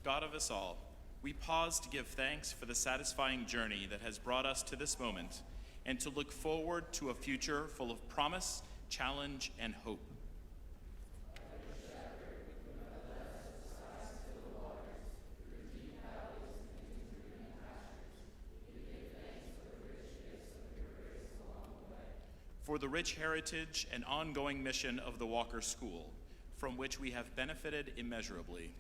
God of us all, we pause to give thanks for the satisfying journey that has brought us to this moment and to look forward to a future full of promise, challenge, and hope. For the rich heritage and ongoing mission of the Walker School, from which we have benefited immeasurably.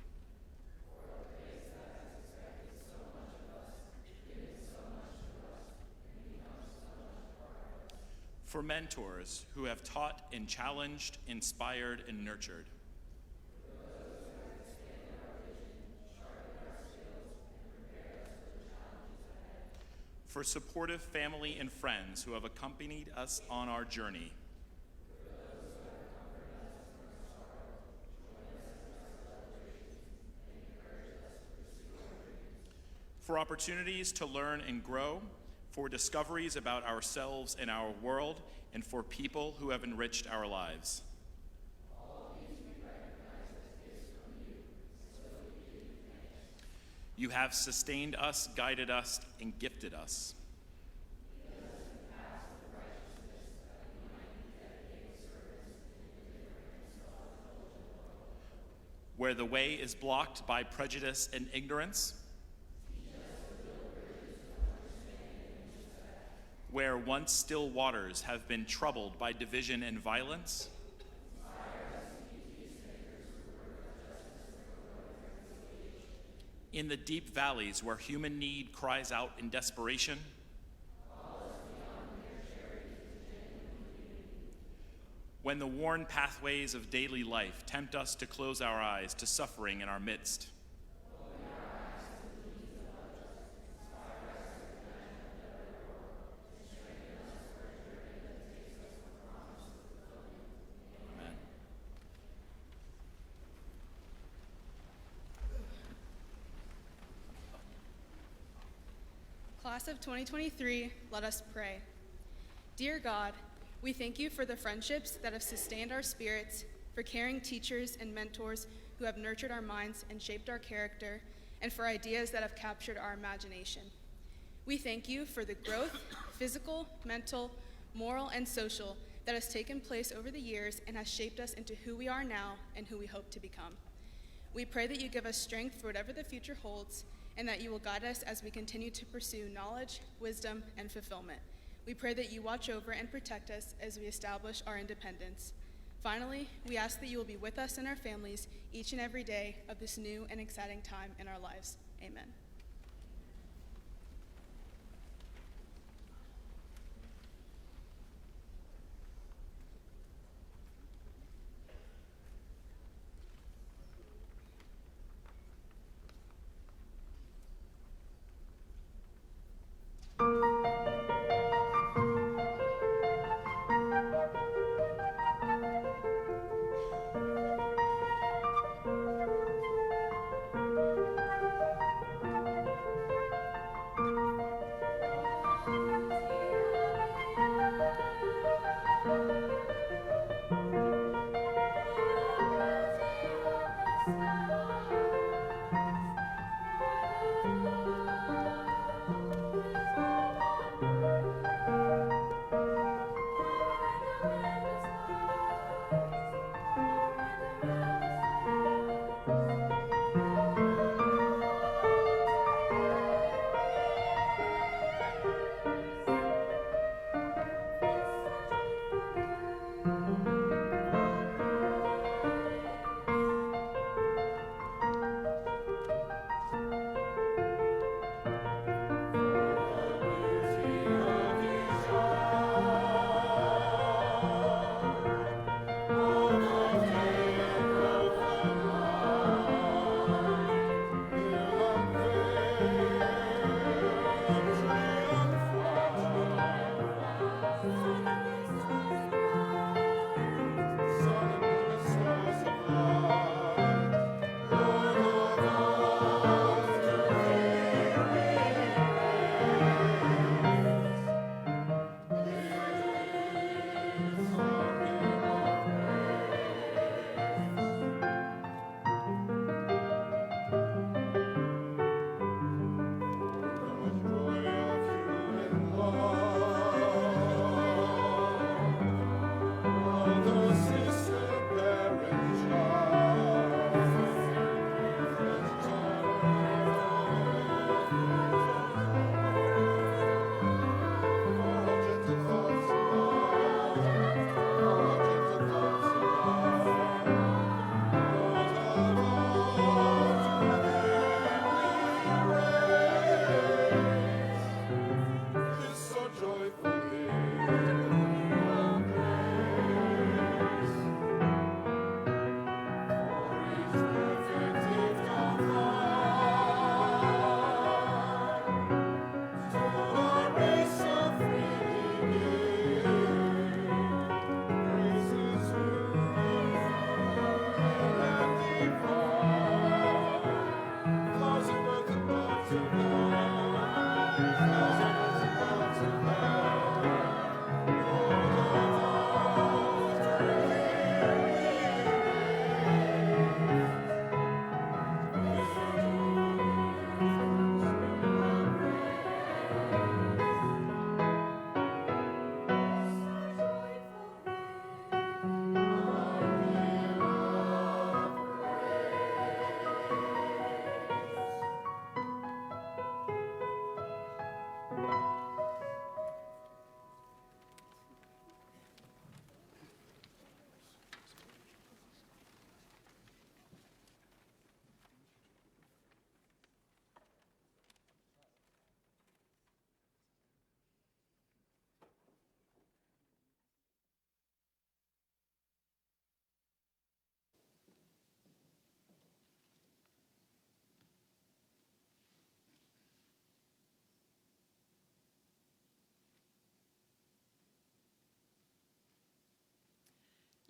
For mentors who have taught and challenged, inspired, and nurtured. For supportive family and friends who have accompanied us on our journey. For opportunities to learn and grow, for discoveries about ourselves and our world, and for people who have enriched our lives. You have sustained us, guided us, and gifted us. Where the way is blocked by prejudice and ignorance, where once still waters have been troubled by division and violence, in the deep valleys where human need cries out in desperation, when the worn pathways of daily life tempt us to close our eyes to suffering in our midst, Class of 2023, let us pray. Dear God, we thank you for the friendships that have sustained our spirits, for caring teachers and mentors who have nurtured our minds and shaped our character, and for ideas that have captured our imagination. We thank you for the growth, physical, mental, moral, and social, that has taken place over the years and has shaped us into who we are now and who we hope to become. We pray that you give us strength for whatever the future holds, and that you will guide us as we continue to pursue knowledge, wisdom, and fulfillment. We pray that you watch over and protect us as we establish our independence. Finally, we ask that you will be with us and our families each and every day of this new and exciting time in our lives. Amen.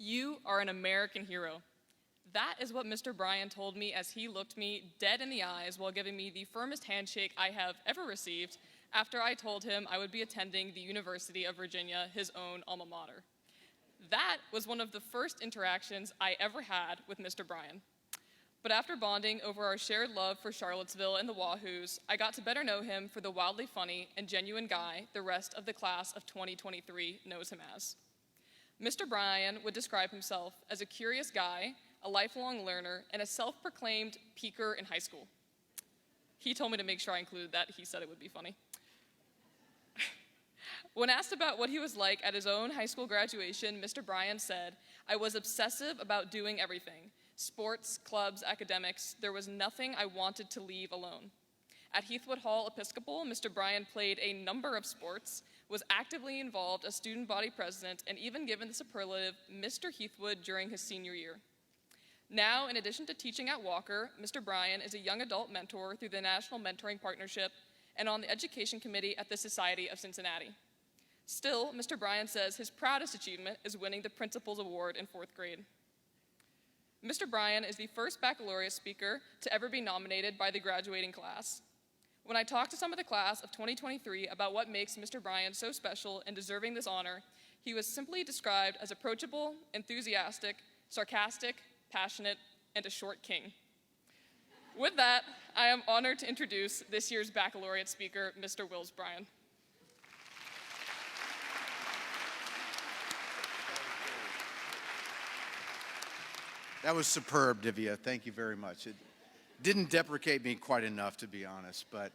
You are an American hero. That is what Mr. Bryan told me as he looked me dead in the eyes while giving me the firmest handshake I have ever received after I told him I would be attending the University of Virginia, his own alma mater. That was one of the first interactions I ever had with Mr. Bryan. But after bonding over our shared love for Charlottesville and the Wahoos, I got to better know him for the wildly funny and genuine guy the rest of the class of 2023 knows him as. Mr. Bryan would describe himself as a curious guy, a lifelong learner, and a self-proclaimed peaker in high school. He told me to make sure I included that. He said it would be funny. When asked about what he was like at his own high school graduation, Mr. Bryan said, "I was obsessive about doing everything. Sports, clubs, academics. There was nothing I wanted to leave alone." At Heathwood Hall Episcopal, Mr. Bryan played a number of sports, was actively involved as student body president, and even given the superlative Mr. Heathwood during his senior year. Now, in addition to teaching at Walker, Mr. Bryan is a young adult mentor through the National Mentoring Partnership and on the Education Committee at the Society of Cincinnati. Still, Mr. Bryan says his proudest achievement is winning the Principal's Award in 4th grade. Mr. Bryan is the first baccalaureate speaker to ever be nominated by the graduating class. When I talked to some of the class of 2023 about what makes Mr. Bryan so special and deserving this honor, he was simply described as approachable, enthusiastic, sarcastic, passionate, and a short king. With that, I am honored to introduce this year's baccalaureate speaker, Mr. Wills Bryan. That was superb, Divya. Thank you very much. It didn't deprecate me quite enough, to be honest, but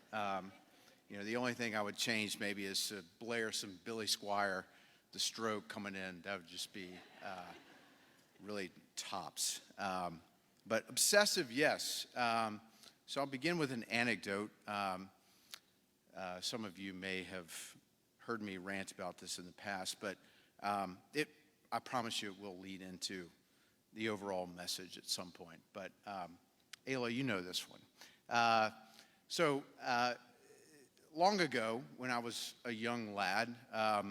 the only thing I would change maybe is to blare some Billy Squier, The Stroke coming in. That would just be really tops. But obsessive, yes. So I'll begin with an anecdote. Some of you may have heard me rant about this in the past, but I promise you it will lead into the overall message at some point. But Ayla, you know this one. Long ago, when I was a young lad, I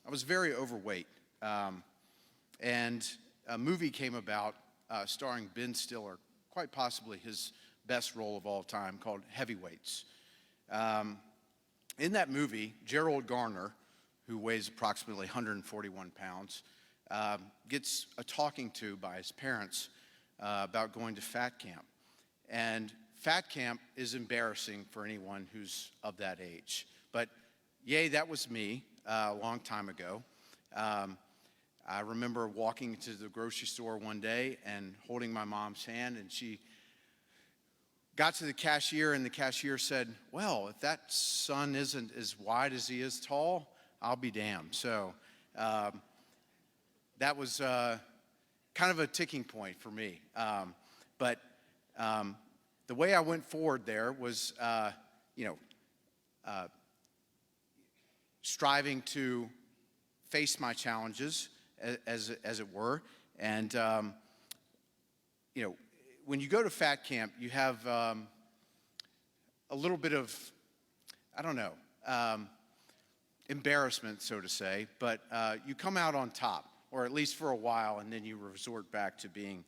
was very overweight. And a movie came about starring Ben Stiller, quite possibly his best role of all time, called Heavyweights. In that movie, Gerald Garner, who weighs approximately 141 pounds, gets a talking to by his parents about going to fat camp. And fat camp is embarrassing for anyone who's of that age. But yay, that was me a long time ago. I remember walking to the grocery store one day and holding my mom's hand, and she got to the cashier, and the cashier said, "Well, if that son isn't as wide as he is tall, I'll be damned." So that was kind of a ticking point for me. But the way I went forward there was, striving to face my challenges, as it were. And, when you go to fat camp, you have a little bit of, embarrassment, so to say, but you come out on top, or at least for a while, and then you resort back to being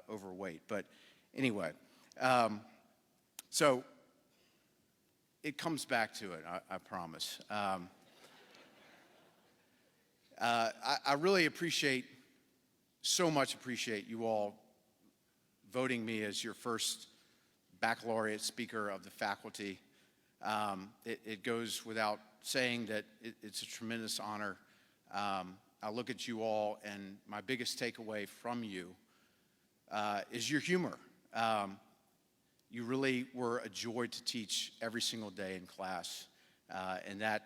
overweight. But anyway, so it comes back to it, I promise. I really so much appreciate you all voting me as your first baccalaureate speaker of the faculty. It goes without saying that it's a tremendous honor. I look at you all, and my biggest takeaway from you is your humor. You really were a joy to teach every single day in class, and that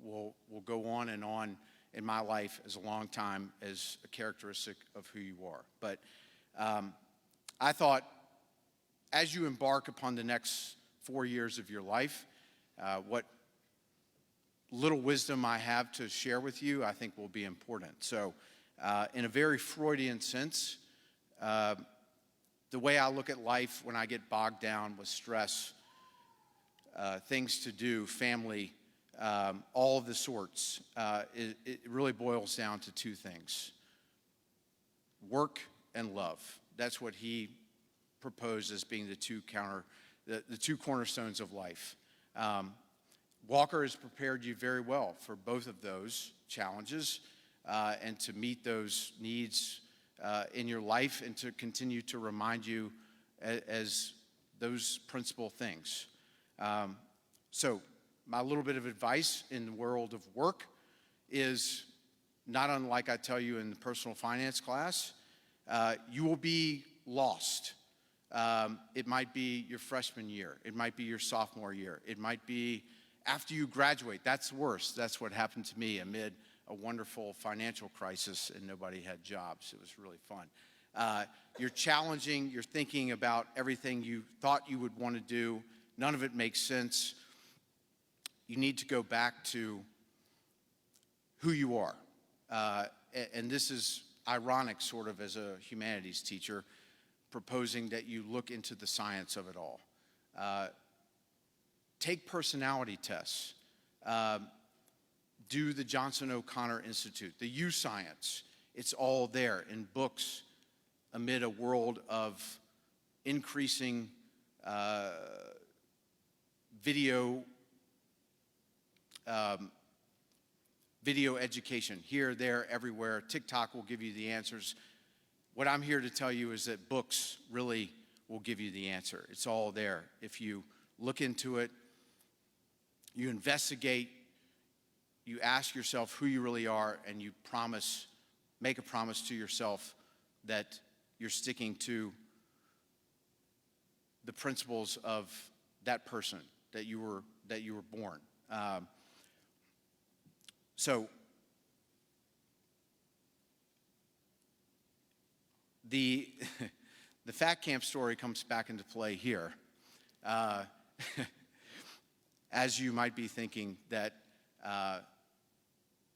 will go on and on in my life as a long time as a characteristic of who you are. But I thought, as you embark upon the next 4 years of your life, what little wisdom I have to share with you, I think will be important. So in a very Freudian sense, the way I look at life when I get bogged down with stress, things to do, family, all of the sorts, it really boils down to two things: work and love. That's what he proposed as being the two cornerstones of life. Walker has prepared you very well for both of those challenges and to meet those needs in your life and to continue to remind you as those principal things. So my little bit of advice in the world of work is not unlike I tell you in the personal finance class. You will be lost. It might be your freshman year. It might be your sophomore year. It might be after you graduate. That's worse. That's what happened to me amid a wonderful financial crisis and nobody had jobs. It was really fun. You're challenging. You're thinking about everything you thought you would want to do. None of it makes sense. You need to go back to who you are. And this is ironic, sort of, as a humanities teacher, proposing that you look into the science of it all. Take personality tests. Do the Johnson O'Connor Institute, the U Science. It's all there in books amid a world of increasing video education, here, there, everywhere. TikTok will give you the answers. What I'm here to tell you is that books really will give you the answer. It's all there. If you look into it, you investigate, you ask yourself who you really are, and you make a promise to yourself that you're sticking to the principles of that person that you were born. So the fat camp story comes back into play here. As you might be thinking that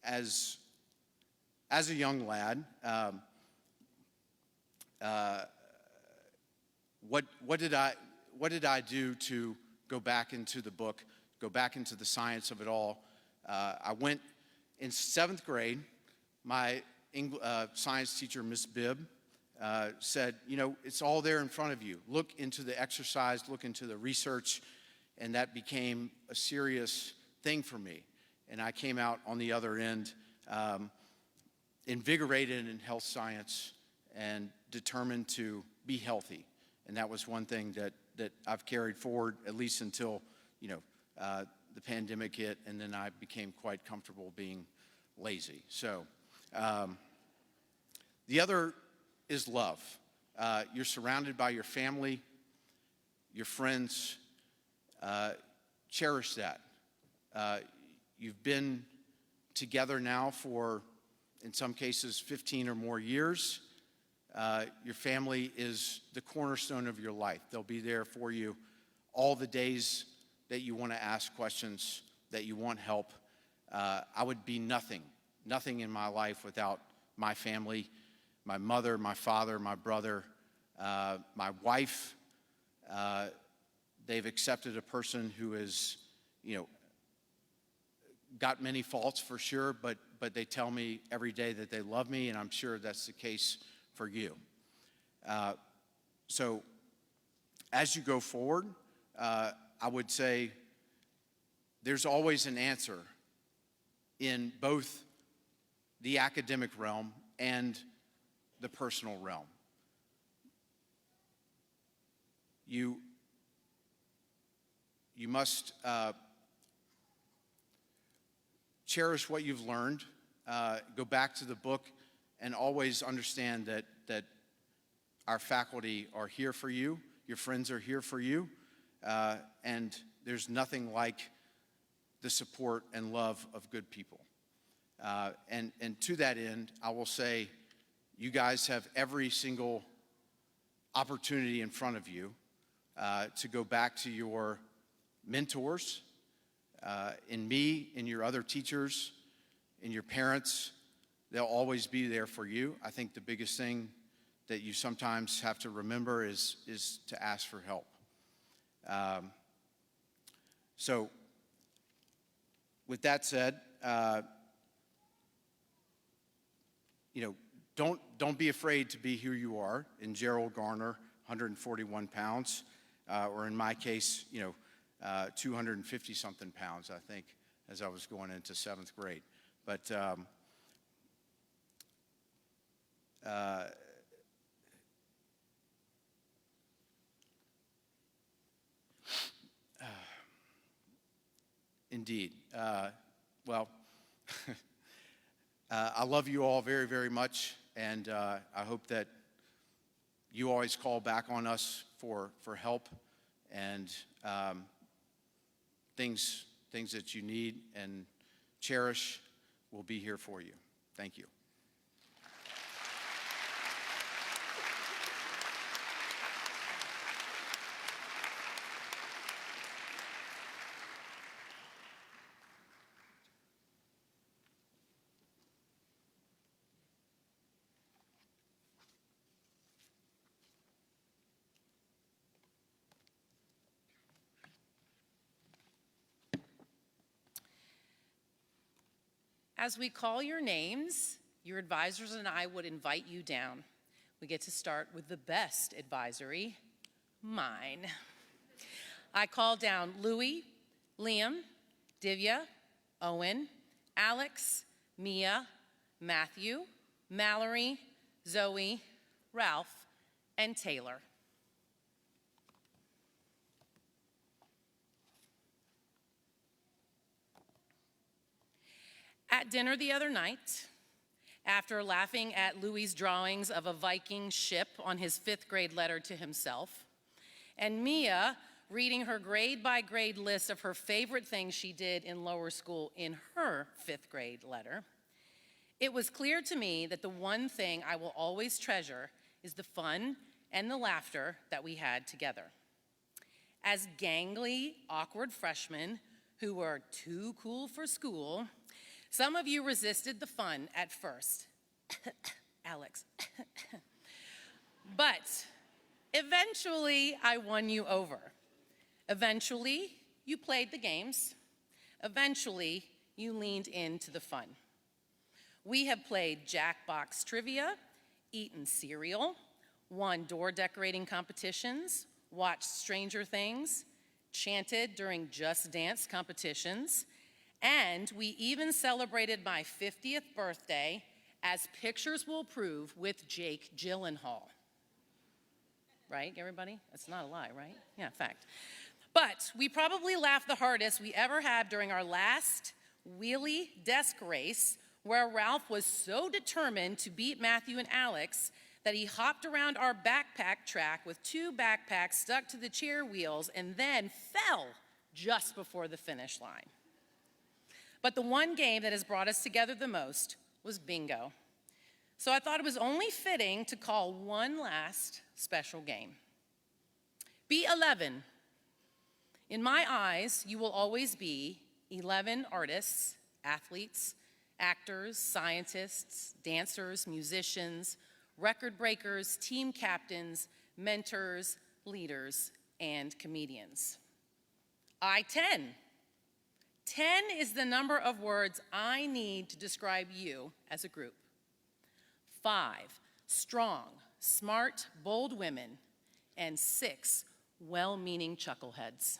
as a young lad, what did I do to go back into the book, go back into the science of it all? I went in 7th grade. My science teacher, Miss Bibb, said, it's all there in front of you. Look into the exercise, look into the research, and that became a serious thing for me. And I came out on the other end invigorated in health science and determined to be healthy. And that was one thing that I've carried forward, at least until, the pandemic hit, and then I became quite comfortable being lazy. So the other is love. You're surrounded by your family, your friends. Cherish that. You've been together now for, in some cases, 15 or more years. Your family is the cornerstone of your life. They'll be there for you all the days that you want to ask questions, that you want help. I would be nothing in my life without my family, my mother, my father, my brother, my wife. They've accepted a person who is, got many faults for sure, but they tell me every day that they love me, and I'm sure that's the case for you. So as you go forward, I would say there's always an answer in both the academic realm and the personal realm. You must cherish what you've learned, go back to the book, and always understand that our faculty are here for you, your friends are here for you, and there's nothing like the support and love of good people. And to that end, I will say you guys have every single opportunity in front of you to go back to your mentors, in me, in your other teachers, in your parents. They'll always be there for you. I think the biggest thing that you sometimes have to remember is to ask for help. So with that said, don't be afraid to be who you are. In Gerald Garner, 141 pounds, or in my case, 250-something pounds, I think, as I was going into 7th grade. But indeed. Well, I love you all very, very much, and I hope that you always call back on us for help and things that you need and cherish. We'll be here for you. Thank you. As we call your names, your advisors and I would invite you down. We get to start with the best advisory, mine. I call down Louie, Liam, Divya, Owen, Alex, Mia, Matthew, Mallory, Zoe, Ralph, and Taylor. At dinner the other night, after laughing at Louie's drawings of a Viking ship on his 5th grade letter to himself, and Mia reading her grade-by-grade list of her favorite things she did in lower school in her 5th grade letter, it was clear to me that the one thing I will always treasure is the fun and the laughter that we had together. As gangly, awkward freshmen who were too cool for school, some of you resisted the fun at first. Alex. But eventually, I won you over. Eventually, you played the games. Eventually, you leaned into the fun. We have played Jackbox trivia, eaten cereal, won door decorating competitions, watched Stranger Things, chanted during Just Dance competitions, and we even celebrated my 50th birthday, as pictures will prove, with Jake Gyllenhaal. Right, everybody? That's not a lie, right? Yeah, fact. But we probably laughed the hardest we ever had during our last wheelie desk race, where Ralph was so determined to beat Matthew and Alex that he hopped around our backpack track with 2 backpacks stuck to the chair wheels and then fell just before the finish line. But the one game that has brought us together the most was bingo. So I thought it was only fitting to call one last special game. B11. In my eyes, you will always be 11 artists, athletes, actors, scientists, dancers, musicians, record breakers, team captains, mentors, leaders, and comedians. I-10. 10 is the number of words I need to describe you as a group. 5, strong, smart, bold women, and 6, well-meaning chuckleheads.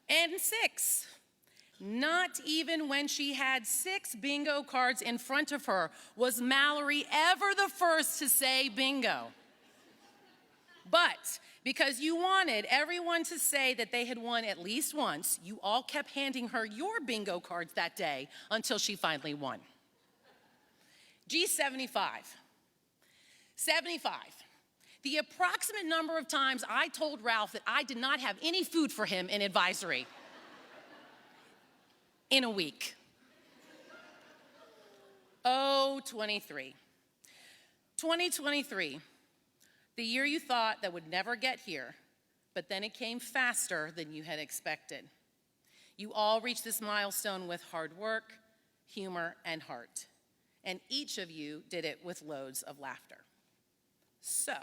And 6, not even when she had 6 bingo cards in front of her was Mallory ever the first to say bingo. But because you wanted everyone to say that they had won at least once, you all kept handing her your bingo cards that day until she finally won. G75. 75. The approximate number of times I told Ralph that I did not have any food for him in advisory in a week. Oh, 23. 2023. The year you thought that would never get here, but then it came faster than you had expected. You all reached this milestone with hard work, humor, and heart. And each of you did it with loads of laughter. So,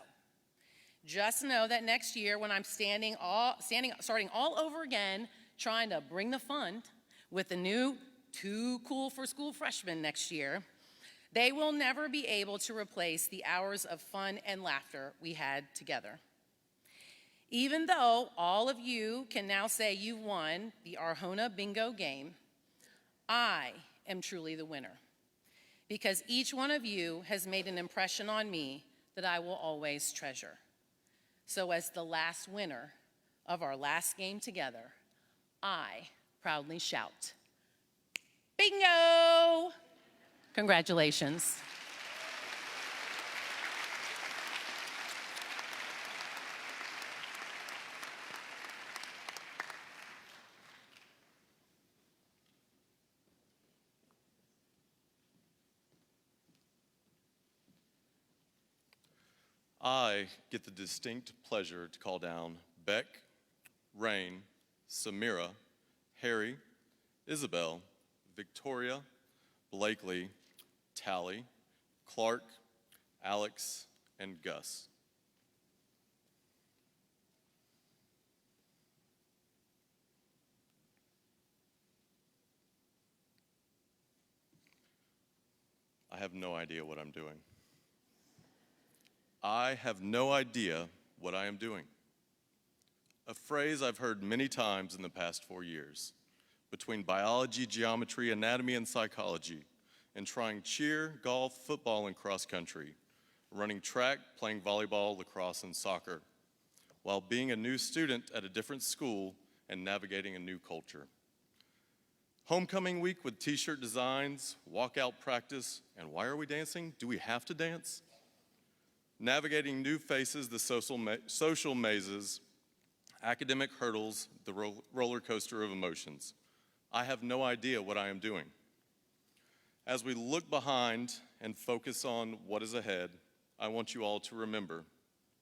just know that next year when I'm starting all over again, trying to bring the fun with the new Too Cool for School freshmen next year, They will never be able to replace the hours of fun and laughter we had together. Even though all of you can now say you won the Arjona Bingo game, I am truly the winner, because each one of you has made an impression on me that I will always treasure. So as the last winner of our last game together, I proudly shout, bingo! Congratulations. I get the distinct pleasure to call down Beck, Rain, Samira, Harry, Isabel, Victoria, Blakely, Tally, Clark, Alex, and Gus. I have no idea what I'm doing. I have no idea what I am doing. A phrase I've heard many times in the past 4 years. Between biology, geometry, anatomy, and psychology, and trying cheer, golf, football, and cross country, running track, playing volleyball, lacrosse, and soccer, while being a new student at a different school and navigating a new culture. Homecoming week with t-shirt designs, walkout practice, and why are we dancing? Do we have to dance? Navigating new faces, the social mazes, academic hurdles, the roller coaster of emotions. I have no idea what I am doing. As we look behind and focus on what is ahead, I want you all to remember,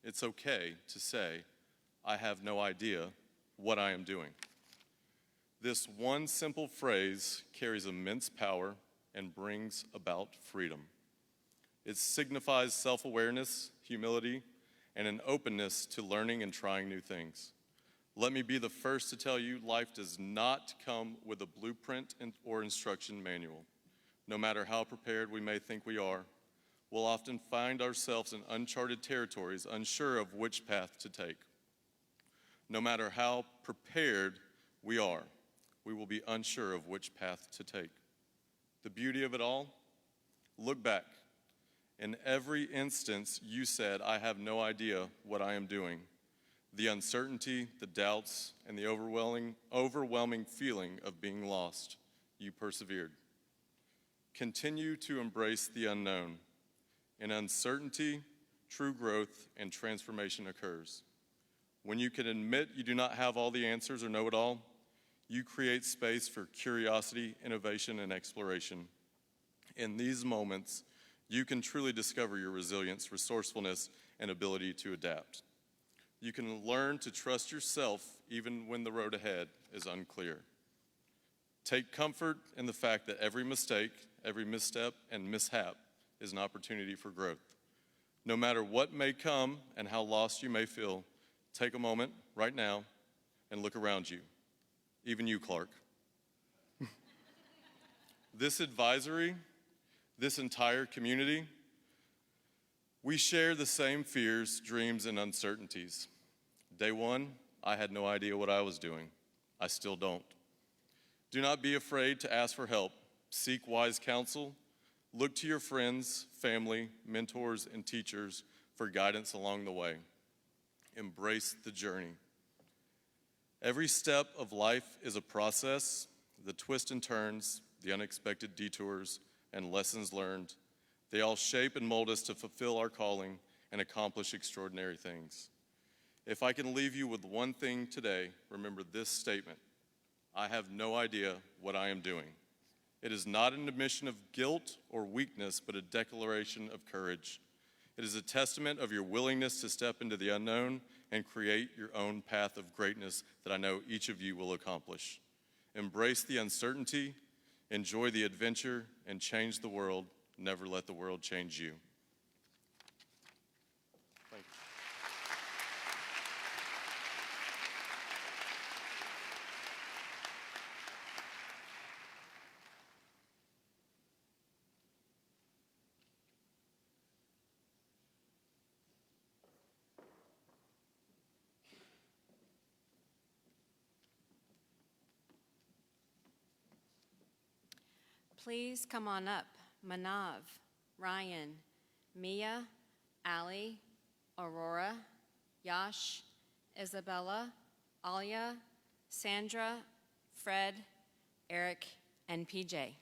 it's okay to say, I have no idea what I am doing. This one simple phrase carries immense power and brings about freedom. It signifies self-awareness, humility, and an openness to learning and trying new things. Let me be the first to tell you, life does not come with a blueprint or instruction manual. No matter how prepared we may think we are, we'll often find ourselves in uncharted territories, unsure of which path to take. No matter how prepared we are, we will be unsure of which path to take. The beauty of it all, look back. In every instance, you said, I have no idea what I am doing. The uncertainty, the doubts, and the overwhelming feeling of being lost, you persevered. Continue to embrace the unknown. In uncertainty, true growth and transformation occurs. When you can admit you do not have all the answers or know it all, you create space for curiosity, innovation, and exploration. In these moments, you can truly discover your resilience, resourcefulness, and ability to adapt. You can learn to trust yourself even when the road ahead is unclear. Take comfort in the fact that every mistake, every misstep, and mishap is an opportunity for growth. No matter what may come and how lost you may feel, take a moment right now and look around you. Even you, Clark. This advisory, this entire community, we share the same fears, dreams, and uncertainties. Day one, I had no idea what I was doing. I still don't. Do not be afraid to ask for help. Seek wise counsel. Look to your friends, family, mentors, and teachers for guidance along the way. Embrace the journey. Every step of life is a process. The twists and turns, the unexpected detours, and lessons learned, they all shape and mold us to fulfill our calling and accomplish extraordinary things. If I can leave you with one thing today, remember this statement: I have no idea what I am doing. It is not an admission of guilt or weakness, but a declaration of courage. It is a testament of your willingness to step into the unknown and create your own path of greatness that I know each of you will accomplish. Embrace the uncertainty, enjoy the adventure, and change the world. Never let the world change you. Thank you. Please come on up. Manav, Ryan, Mia, Ali, Aurora, Yash, Isabella, Alia, Sandra, Fred, Eric, and PJ.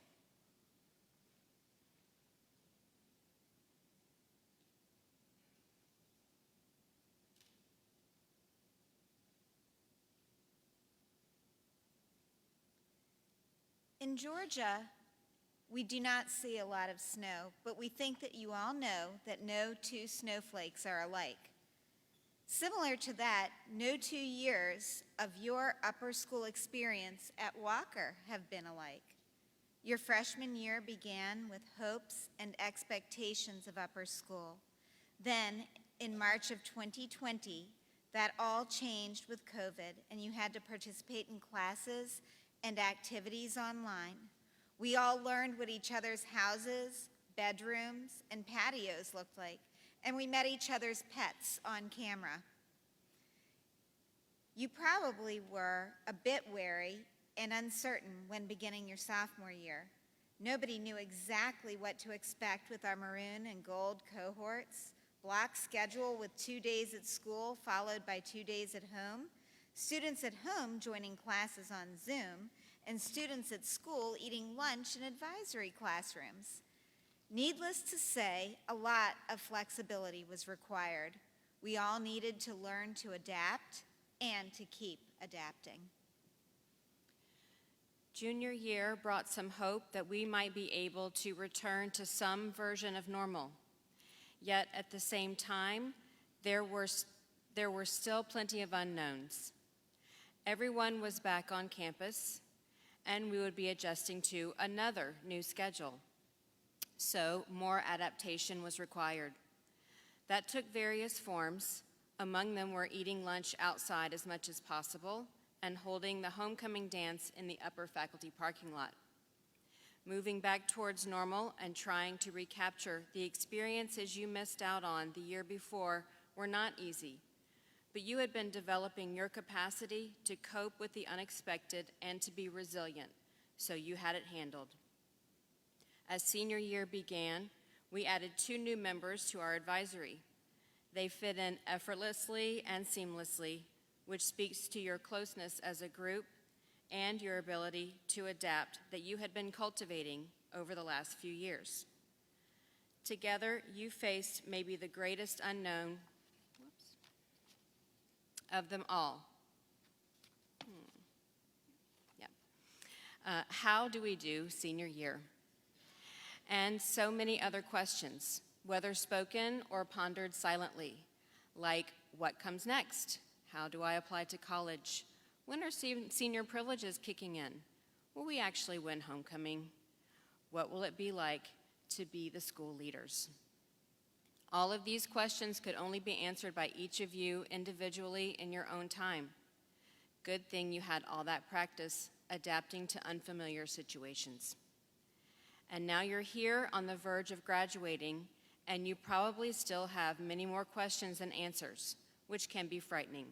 In Georgia, we do not see a lot of snow, but we think that you all know that no two snowflakes are alike. Similar to that, no 2 years of your upper school experience at Walker have been alike. Your freshman year began with hopes and expectations of upper school. Then, in March of 2020, that all changed with COVID, and you had to participate in classes and activities online. We all learned what each other's houses, bedrooms, and patios looked like, and we met each other's pets on camera. You probably were a bit wary and uncertain when beginning your sophomore year. Nobody knew exactly what to expect with our maroon and gold cohorts, block schedule with 2 days at school followed by 2 days at home, students at home joining classes on Zoom, and students at school eating lunch in advisory classrooms. Needless to say, a lot of flexibility was required. We all needed to learn to adapt and to keep adapting. Junior year brought some hope that we might be able to return to some version of normal. Yet at the same time, there were still plenty of unknowns. Everyone was back on campus, and we would be adjusting to another new schedule. So more adaptation was required. That took various forms. Among them were eating lunch outside as much as possible and holding the homecoming dance in the upper faculty parking lot. Moving back towards normal and trying to recapture the experiences you missed out on the year before were not easy, but you had been developing your capacity to cope with the unexpected and to be resilient, so you had it handled. As senior year began, we added 2 new members to our advisory. They fit in effortlessly and seamlessly, which speaks to your closeness as a group and your ability to adapt that you had been cultivating over the last few years. Together, you faced maybe the greatest unknown of them all. How do we do senior year? And so many other questions, whether spoken or pondered silently, like what comes next? How do I apply to college? When are senior privileges kicking in? Will we actually win homecoming? What will it be like to be the school leaders? All of these questions could only be answered by each of you individually in your own time. Good thing you had all that practice adapting to unfamiliar situations. And now you're here on the verge of graduating, and you probably still have many more questions than answers, which can be frightening.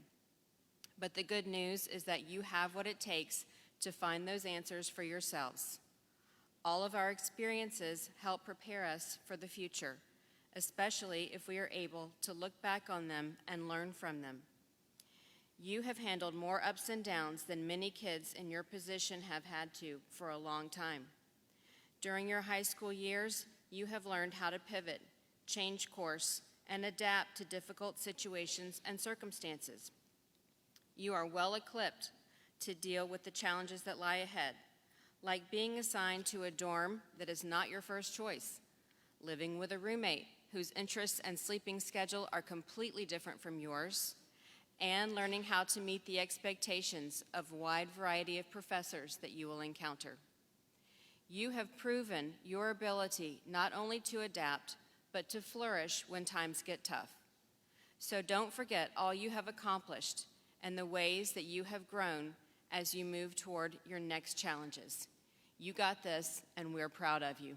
But the good news is that you have what it takes to find those answers for yourselves. All of our experiences help prepare us for the future, especially if we are able to look back on them and learn from them. You have handled more ups and downs than many kids in your position have had to for a long time. During your high school years, you have learned how to pivot, change course, and adapt to difficult situations and circumstances. You are well equipped to deal with the challenges that lie ahead, like being assigned to a dorm that is not your first choice, living with a roommate whose interests and sleeping schedule are completely different from yours, and learning how to meet the expectations of a wide variety of professors that you will encounter. You have proven your ability not only to adapt, but to flourish when times get tough. So don't forget all you have accomplished and the ways that you have grown as you move toward your next challenges. You got this, and we're proud of you.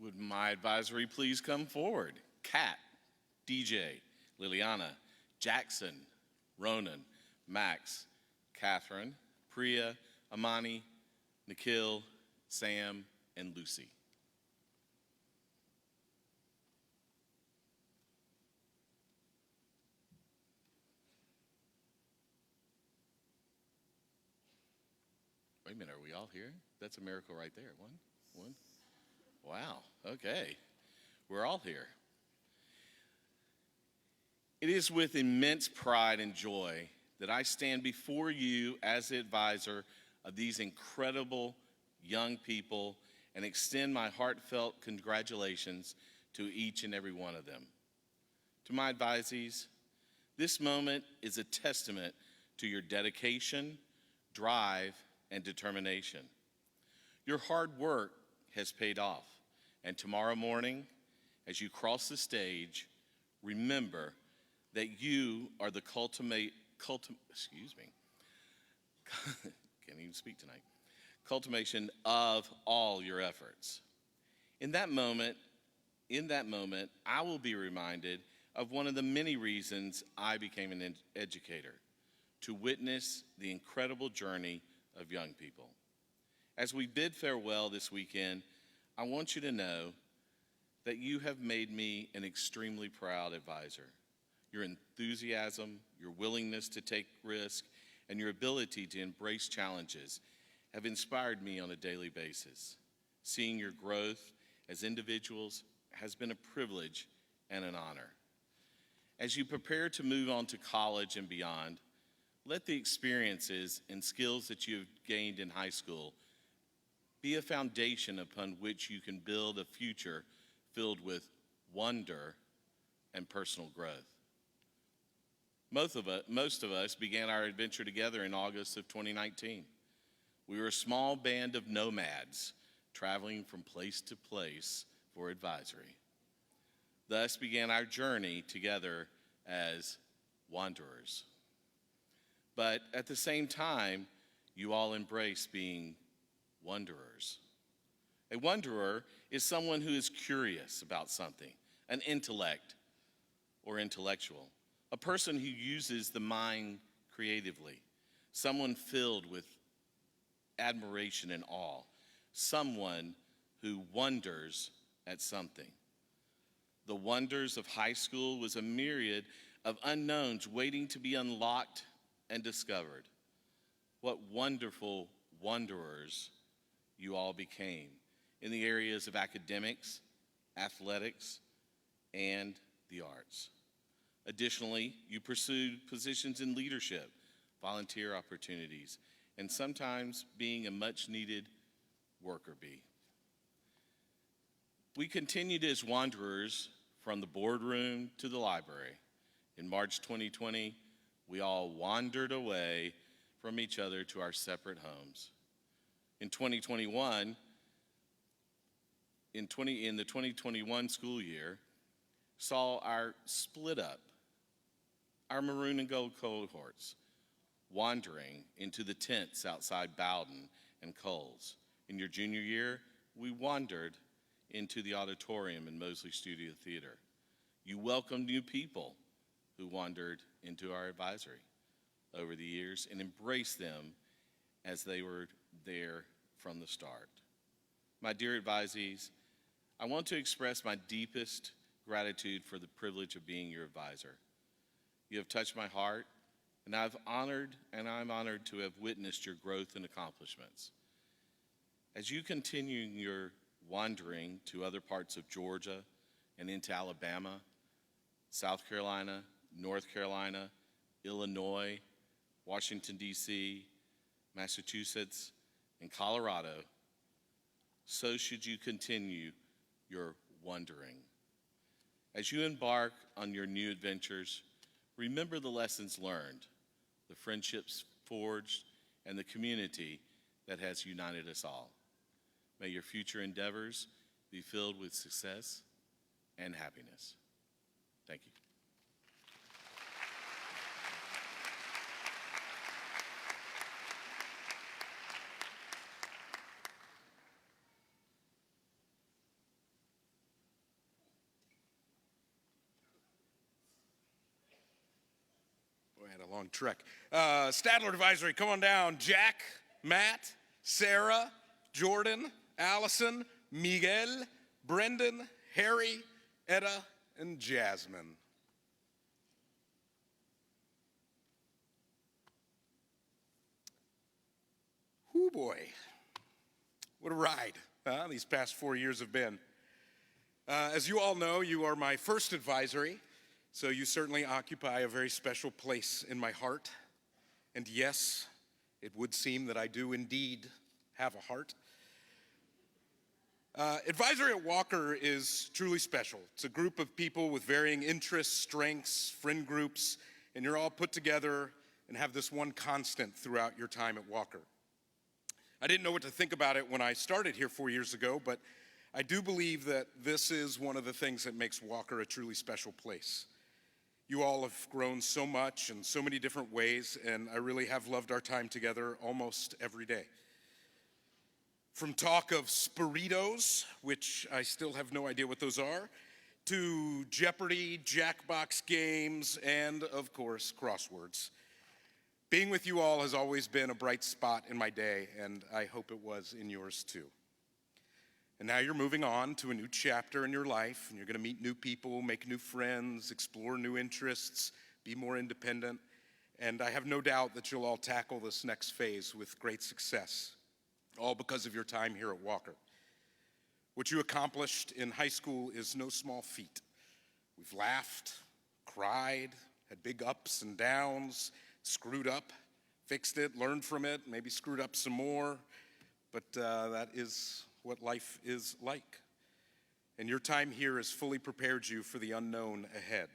Would my advisory please come forward? Kat, DJ, Liliana, Jackson, Ronan, Max, Catherine, Priya, Amani, Nikhil, Sam, and Lucy. Wait a minute, are we all here? That's a miracle right there. One. Wow, okay. We're all here. It is with immense pride and joy that I stand before you as the advisor of these incredible young people and extend my heartfelt congratulations to each and every one of them. To my advisees, this moment is a testament to your dedication, drive, and determination. Your hard work has paid off, and tomorrow morning, as you cross the stage, remember that you are the culmination of all your efforts. In that moment, I will be reminded of one of the many reasons I became an educator, to witness the incredible journey of young people. As we bid farewell this weekend, I want you to know that you have made me an extremely proud advisor. Your enthusiasm, your willingness to take risks, and your ability to embrace challenges have inspired me on a daily basis. Seeing your growth as individuals has been a privilege and an honor. As you prepare to move on to college and beyond, let the experiences and skills that you have gained in high school be a foundation upon which you can build a future filled with wonder and personal growth. Most of us began our adventure together in August of 2019. We were a small band of nomads traveling from place to place for advisory. Thus began our journey together as wanderers. But at the same time, you all embrace being wanderers. A wanderer is someone who is curious about something, an intellect or intellectual, a person who uses the mind creatively, someone filled with admiration and awe, someone who wonders at something. The wonders of high school was a myriad of unknowns waiting to be unlocked and discovered. What wonderful wanderers you all became in the areas of academics, athletics, and the arts. Additionally, you pursued positions in leadership, volunteer opportunities, and sometimes being a much-needed worker bee. We continued as wanderers from the boardroom to the library. In March 2020, we all wandered away from each other to our separate homes. In 2021, in the 2021 school year, saw our split up, our maroon and gold cohorts, wandering into the tents outside Bowden and Coles. In your junior year, we wandered into the auditorium in Mosley Studio Theater. You welcomed new people who wandered into our advisory over the years and embraced them as they were there from the start. My dear advisees, I want to express my deepest gratitude for the privilege of being your advisor. You have touched my heart, and I'm honored to have witnessed your growth and accomplishments. As you continue your wandering to other parts of Georgia and into Alabama, South Carolina, North Carolina, Illinois, Washington, D.C., Massachusetts, and Colorado, so should you continue your wandering. As you embark on your new adventures, remember the lessons learned, the friendships forged, and the community that has united us all. May your future endeavors be filled with success and happiness. Thank you. had a long trek. Stadler Advisory, come on down. Jack, Matt, Sarah, Jordan, Allison, Miguel, Brendan, Harry, Etta, and Jasmine. Whoo boy, what a ride these past 4 years have been. As you all know, you are my first advisory, so you certainly occupy a very special place in my heart. And yes, it would seem that I do indeed have a heart. Advisory at Walker is truly special. It's a group of people with varying interests, strengths, friend groups, and you're all put together and have this one constant throughout your time at Walker. I didn't know what to think about it when I started here 4 years ago, but I do believe that this is one of the things that makes Walker a truly special place. You all have grown so much in so many different ways, and I really have loved our time together almost every day. From talk of Spiritos, which I still have no idea what those are, to Jeopardy, Jackbox games, and of course, crosswords. Being with you all has always been a bright spot in my day, and I hope it was in yours too. And now you're moving on to a new chapter in your life, and you're going to meet new people, make new friends, explore new interests, be more independent, and I have no doubt that you'll all tackle this next phase with great success, all because of your time here at Walker. What you accomplished in high school is no small feat. We've laughed, cried, had big ups and downs, screwed up, fixed it, learned from it, maybe screwed up some more, but that is what life is like. And your time here has fully prepared you for the unknown ahead.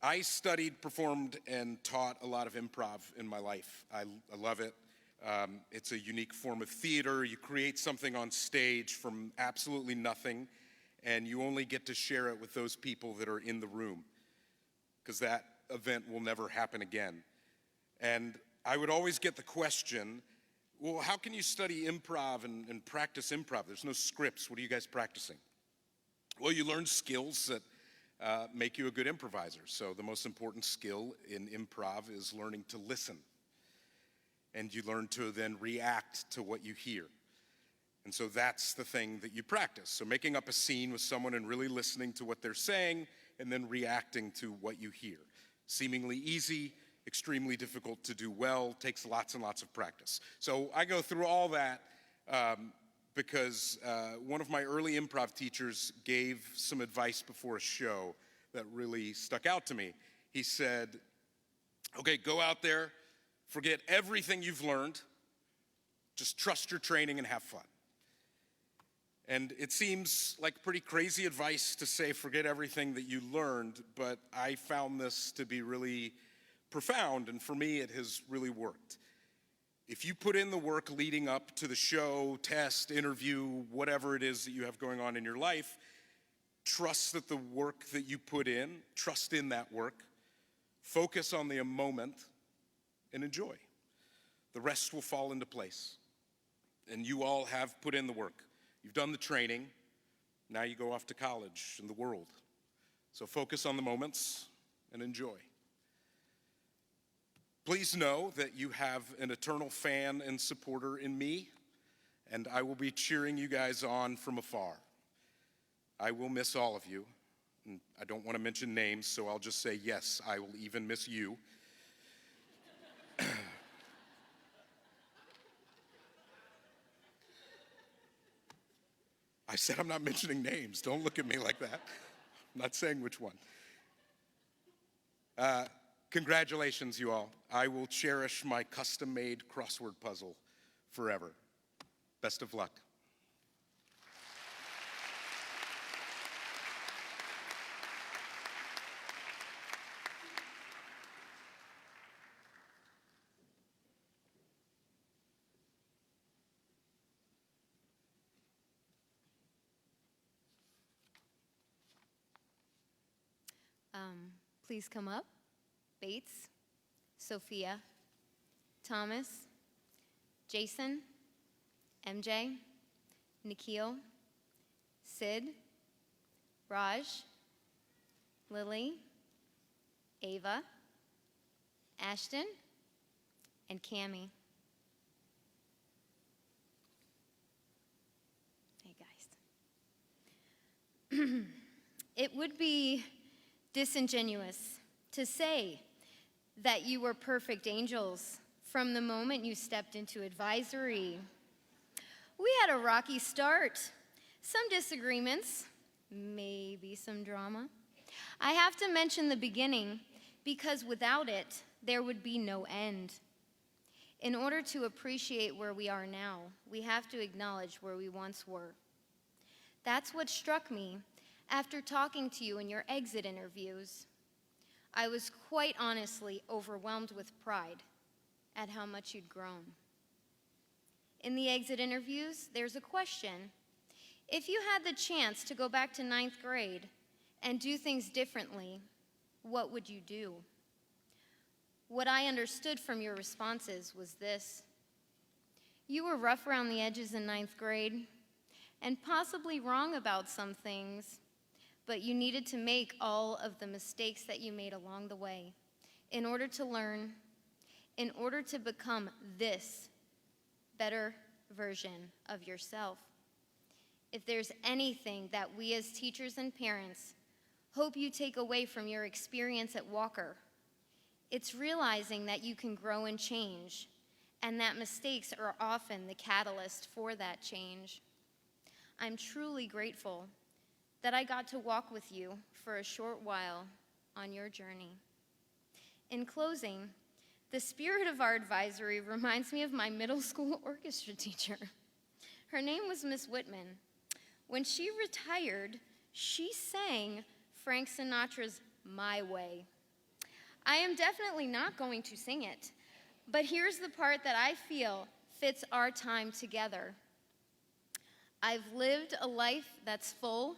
I studied, performed, and taught a lot of improv in my life. I love it. It's a unique form of theater. You create something on stage from absolutely nothing, and you only get to share it with those people that are in the room, because that event will never happen again. And I would always get the question, well, how can you study improv and practice improv? There's no scripts. What are you guys practicing? Well, you learn skills that make you a good improviser. So the most important skill in improv is learning to listen. And you learn to then react to what you hear. And so that's the thing that you practice. So making up a scene with someone and really listening to what they're saying and then reacting to what you hear. Seemingly easy, extremely difficult to do well, takes lots and lots of practice. So I go through all that because one of my early improv teachers gave some advice before a show that really stuck out to me. He said, okay, go out there, forget everything you've learned, just trust your training and have fun. And it seems like pretty crazy advice to say forget everything that you learned, but I found this to be really profound, and for me it has really worked. If you put in the work leading up to the show, test, interview, whatever it is that you have going on in your life, trust that the work that you put in, trust in that work, focus on the moment, and enjoy. The rest will fall into place. And you all have put in the work. You've done the training. Now you go off to college and the world. So focus on the moments and enjoy. Please know that you have an eternal fan and supporter in me, and I will be cheering you guys on from afar. I will miss all of you. And I don't want to mention names, so I'll just say yes, I will even miss you. I said I'm not mentioning names. Don't look at me like that. I'm not saying which one. Congratulations, you all. I will cherish my custom-made crossword puzzle forever. Best of luck. Please come up. Bates, Sophia, Thomas, Jason, MJ, Nikhil, Sid, Raj, Lily, Ava, Ashton, and Cammie. Hey, guys. It would be disingenuous to say that you were perfect angels from the moment you stepped into advisory. We had a rocky start, some disagreements, maybe some drama. I have to mention the beginning because without it, there would be no end. In order to appreciate where we are now, we have to acknowledge where we once were. That's what struck me after talking to you in your exit interviews. I was quite honestly overwhelmed with pride at how much you'd grown. In the exit interviews, there's a question. If you had the chance to go back to 9th grade and do things differently, what would you do? What I understood from your responses was this. You were rough around the edges in 9th grade and possibly wrong about some things, but you needed to make all of the mistakes that you made along the way in order to learn, in order to become this better version of yourself. If there's anything that we as teachers and parents hope you take away from your experience at Walker, it's realizing that you can grow and change, and that mistakes are often the catalyst for that change. I'm truly grateful that I got to walk with you for a short while on your journey. In closing, the spirit of our advisory reminds me of my middle school orchestra teacher. Her name was Miss Whitman. When she retired, she sang Frank Sinatra's My Way. I am definitely not going to sing it, but here's the part that I feel fits our time together. I've lived a life that's full.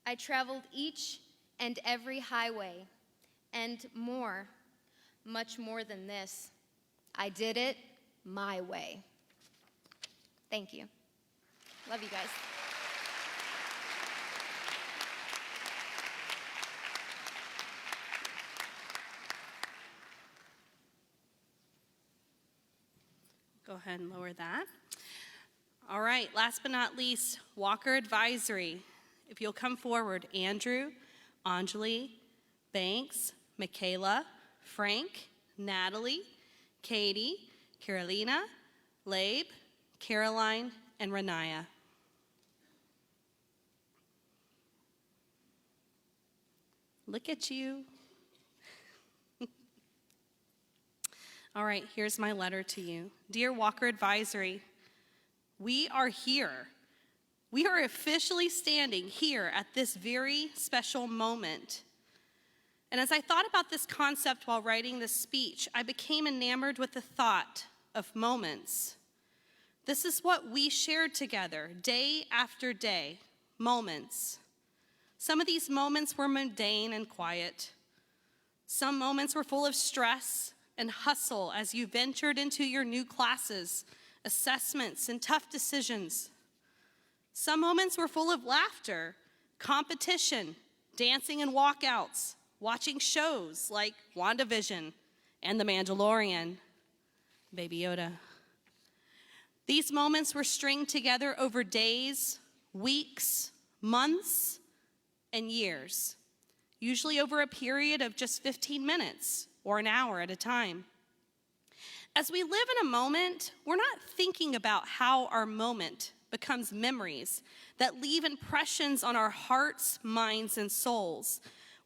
I traveled each and every highway, and more, much more than this. I did it my way. Thank you. Love you guys. Go ahead and lower that. All right, last but not least, Walker Advisory. If you'll come forward, Andrew, Anjali, Banks, Michaela, Frank, Natalie, Katie, Carolina, Labe, Caroline, and Renaya. Look at you. All right, here's my letter to you. Dear Walker Advisory, we are here. We are officially standing here at this very special moment. And as I thought about this concept while writing this speech, I became enamored with the thought of moments. This is what we shared together day after day, moments. Some of these moments were mundane and quiet. Some moments were full of stress and hustle as you ventured into your new classes, assessments, and tough decisions. Some moments were full of laughter, competition, dancing and walkouts, watching shows like WandaVision and The Mandalorian, Baby Yoda. These moments were stringed together over days, weeks, months, and years, usually over a period of just 15 minutes or an hour at a time. As we live in a moment, we're not thinking about how our moment becomes memories that leave impressions on our hearts, minds, and souls.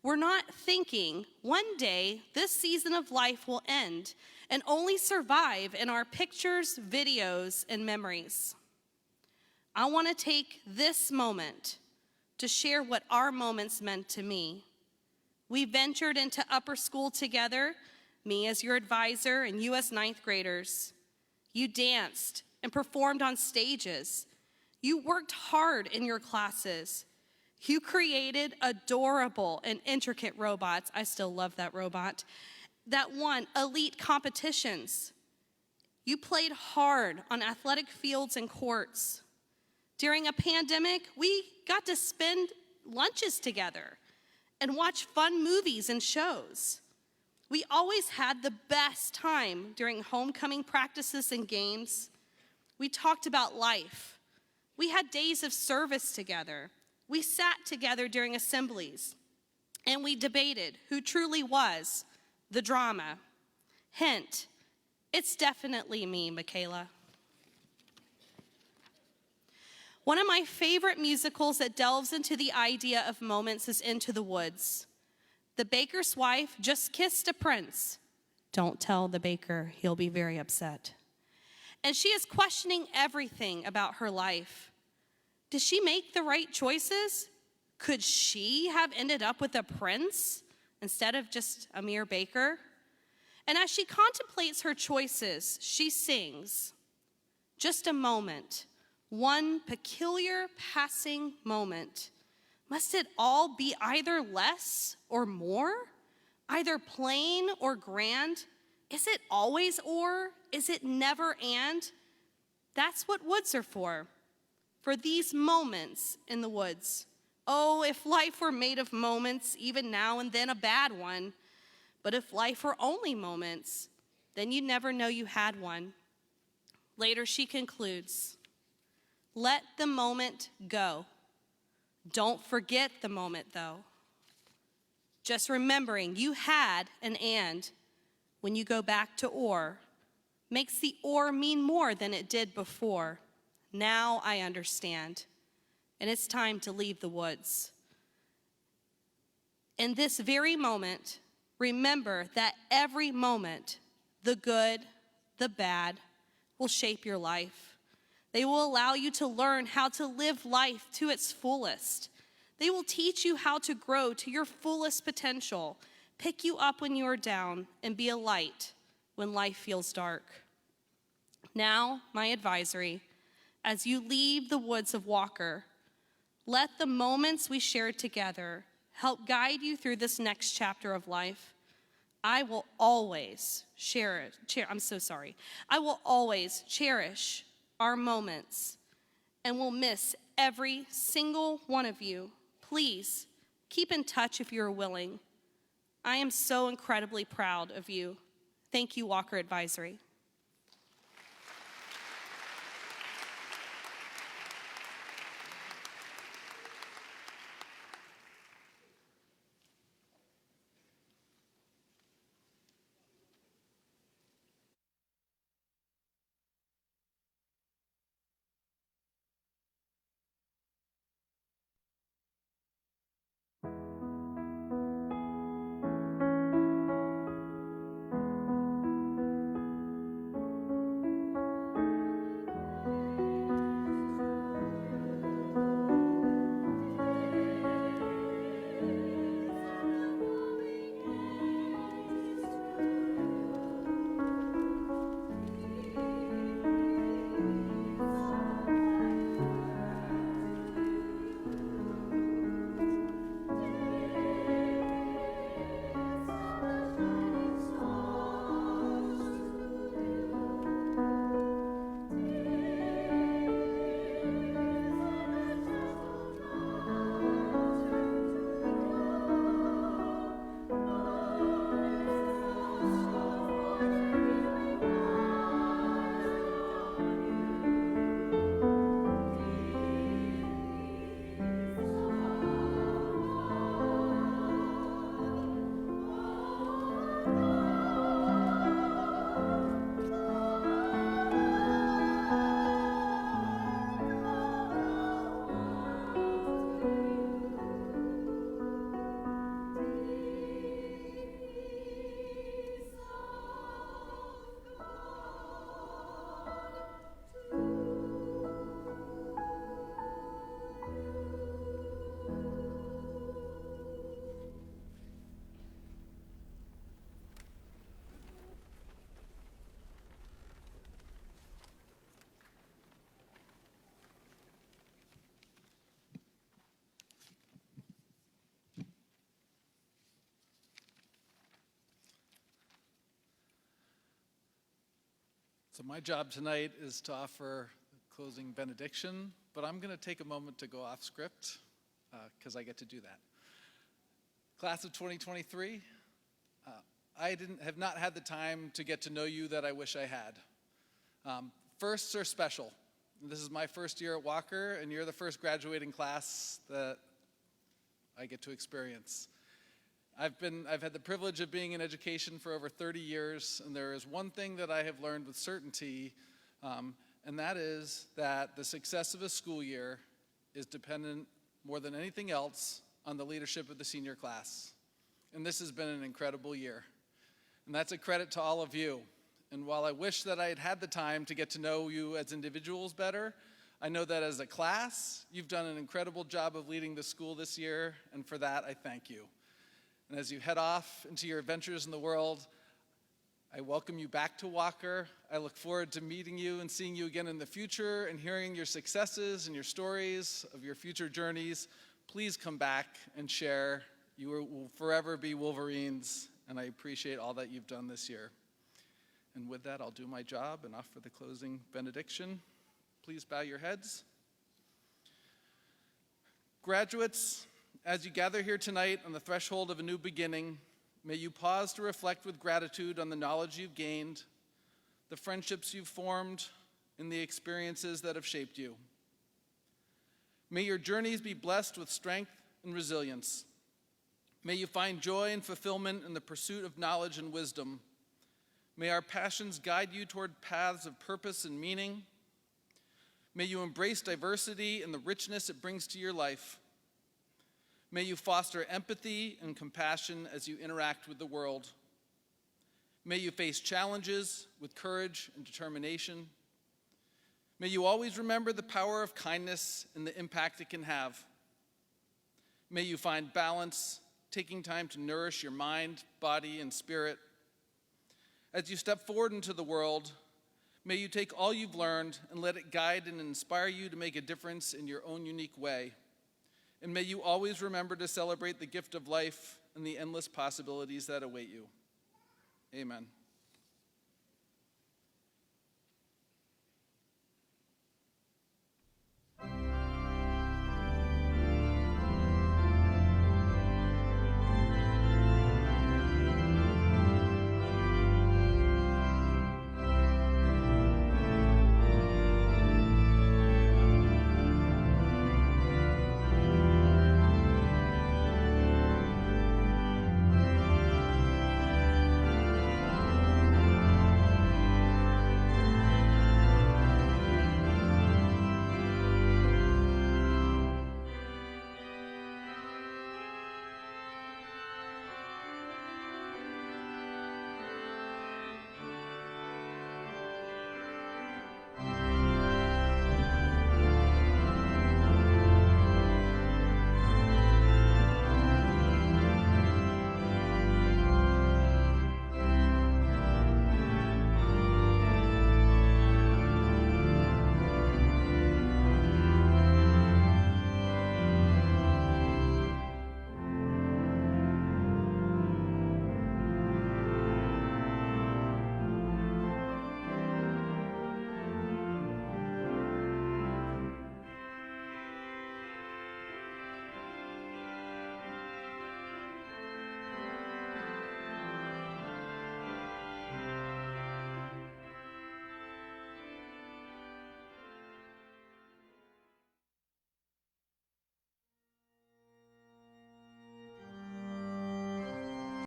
We're not thinking one day this season of life will end and only survive in our pictures, videos, and memories. I want to take this moment to share what our moments meant to me. We ventured into upper school together, me as your advisor and you as 9th graders. You danced and performed on stages. You worked hard in your classes. You created adorable and intricate robots. I still love that robot. That won elite competitions. You played hard on athletic fields and courts. During a pandemic, we got to spend lunches together and watch fun movies and shows. We always had the best time during homecoming practices and games. We talked about life. We had days of service together. We sat together during assemblies, and we debated who truly was the drama. Hint, it's definitely me, Michaela. One of my favorite musicals that delves into the idea of moments is Into the Woods. The baker's wife just kissed a prince. Don't tell the baker, he'll be very upset. And she is questioning everything about her life. Did she make the right choices? Could she have ended up with a prince instead of just a mere baker? And as she contemplates her choices, she sings, "Just a moment, one peculiar passing moment. Must it all be either less or more? Either plain or grand? Is it always or? Is it never and?" That's what woods are for these moments in the woods. Oh, if life were made of moments, even now and then a bad one. But if life were only moments, then you'd never know you had one. Later she concludes, "Let the moment go. Don't forget the moment, though. Just remembering you had an and when you go back to or makes the or mean more than it did before. Now I understand, and it's time to leave the woods." In this very moment, remember that every moment, the good, the bad, will shape your life. They will allow you to learn how to live life to its fullest. They will teach you how to grow to your fullest potential, pick you up when you are down, and be a light when life feels dark. Now, my advisory, as you leave the woods of Walker, let the moments we shared together help guide you through this next chapter of life. I will always I will always cherish our moments and will miss every single one of you. Please keep in touch if you're willing. I am so incredibly proud of you. Thank you, Walker Advisory. So my job tonight is to offer a closing benediction, but I'm going to take a moment to go off script because I get to do that. Class of 2023, I have not had the time to get to know you that I wish I had. Firsts are special. This is my first year at Walker, and you're the first graduating class that I get to experience. I've had the privilege of being in education for over 30 years, and there is one thing that I have learned with certainty, and that is that the success of a school year is dependent more than anything else on the leadership of the senior class. And this has been an incredible year. And that's a credit to all of you. And while I wish that I had had the time to get to know you as individuals better, I know that as a class, you've done an incredible job of leading the school this year, and for that, I thank you. And as you head off into your adventures in the world, I welcome you back to Walker. I look forward to meeting you and seeing you again in the future and hearing your successes and your stories of your future journeys. Please come back and share. You will forever be Wolverines, and I appreciate all that you've done this year. And with that, I'll do my job and offer the closing benediction. Please bow your heads. Graduates, as you gather here tonight on the threshold of a new beginning, may you pause to reflect with gratitude on the knowledge you've gained, the friendships you've formed, and the experiences that have shaped you. May your journeys be blessed with strength and resilience. May you find joy and fulfillment in the pursuit of knowledge and wisdom. May our passions guide you toward paths of purpose and meaning. May you embrace diversity and the richness it brings to your life. May you foster empathy and compassion as you interact with the world. May you face challenges with courage and determination. May you always remember the power of kindness and the impact it can have. May you find balance, taking time to nourish your mind, body, and spirit. As you step forward into the world, may you take all you've learned and let it guide and inspire you to make a difference in your own unique way. And may you always remember to celebrate the gift of life and the endless possibilities that await you. Amen.